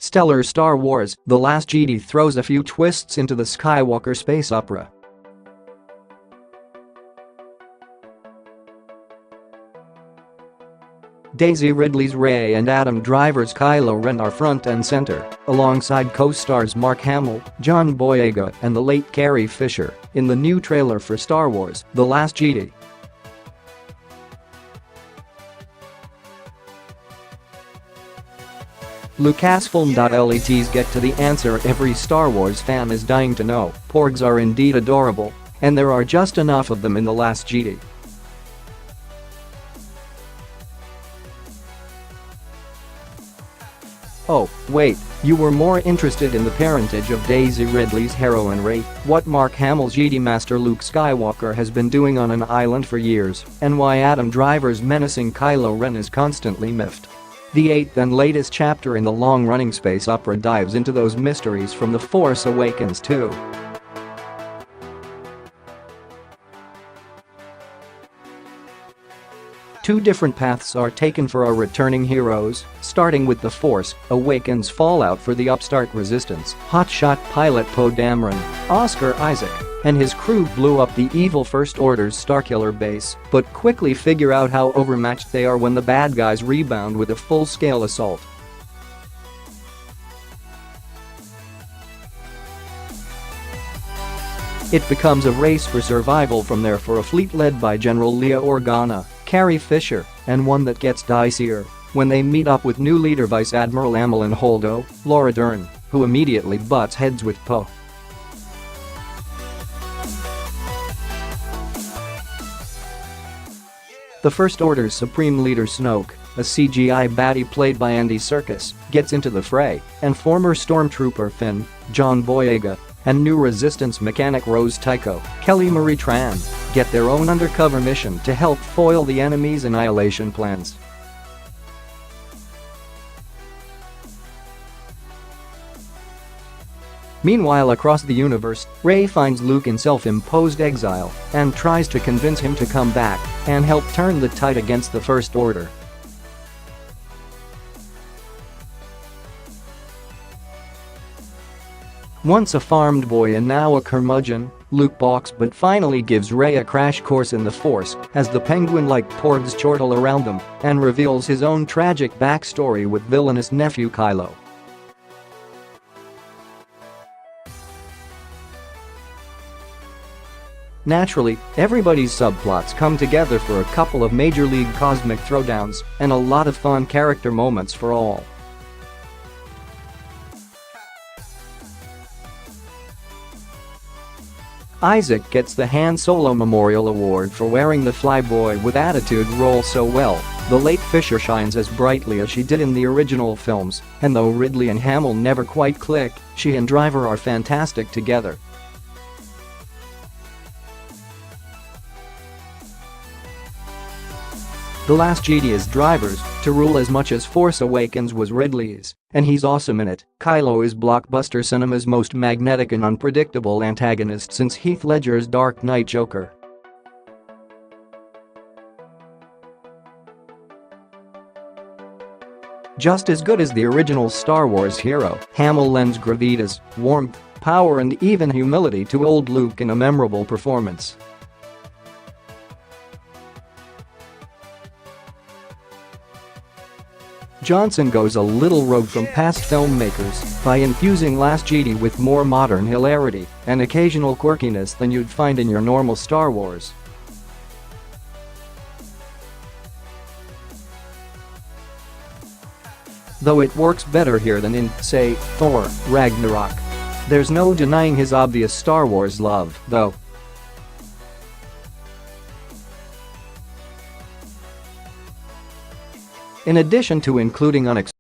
Stellar Star Wars: The Last Jedi throws a few twists into the Skywalker space opera. Daisy Ridley's Rey and Adam Driver's Kylo Ren are front and center, alongside co-stars Mark Hamill, John Boyega, and the late Carrie Fisher, in the new trailer for Star Wars: The Last Jedi. Lucasfilm.let's get to the answer every Star Wars fan is dying to know. Porgs are indeed adorable, and there are just enough of them in The Last Jedi. Oh, wait, you were more interested in the parentage of Daisy Ridley's heroine Rey, what Mark Hamill's Jedi Master Luke Skywalker has been doing on an island for years, and why Adam Driver's menacing Kylo Ren is constantly miffed. The 8th and latest chapter in the long-running space opera dives into those mysteries from The Force Awakens too. Two different paths are taken for our returning heroes, starting with The Force Awakens fallout for the upstart Resistance. Hotshot pilot Poe Dameron, Oscar Isaac, and his crew blew up the evil First Order's Starkiller base, but quickly figure out how overmatched they are when the bad guys rebound with a full-scale assault. It becomes a race for survival from there for a fleet led by General Leia Organa, Carrie Fisher, and one that gets dicier when they meet up with new leader Vice Admiral Amilyn Holdo, Laura Dern, who immediately butts heads with Poe. The First Order's Supreme Leader Snoke, a CGI baddie played by Andy Serkis, gets into the fray, and former Stormtrooper Finn, John Boyega, and new Resistance mechanic Rose Tycho, Kelly Marie Tran, get their own undercover mission to help foil the enemy's annihilation plans. Meanwhile, across the universe, Rey finds Luke in self-imposed exile and tries to convince him to come back and help turn the tide against the First Order. Once a farmed boy and now a curmudgeon, Luke balks but finally gives Rey a crash course in the Force as the penguin-like Porgs chortle around them and reveals his own tragic backstory with villainous nephew Kylo. Naturally, everybody's subplots come together for a couple of Major League cosmic throwdowns and a lot of fun character moments for all. Isaac gets the Han Solo Memorial Award for wearing the flyboy with attitude role so well. The late Fisher shines as brightly as she did in the original films, and though Ridley and Hamill never quite click, she and Driver are fantastic together. The Last Jedi is Driver's to rule as much as Force Awakens was Ridley's, and he's awesome in it. Kylo is blockbuster cinema's most magnetic and unpredictable antagonist since Heath Ledger's Dark Knight Joker. Just as good as the original Star Wars hero, Hamill lends gravitas, warmth, power and even humility to old Luke in a memorable performance. Johnson goes a little rogue from past filmmakers by infusing Last Jedi with more modern hilarity and occasional quirkiness than you'd find in your normal Star Wars. Though it works better here than in, say, Thor: Ragnarok. There's no denying his obvious Star Wars love, though. In addition to including unexpected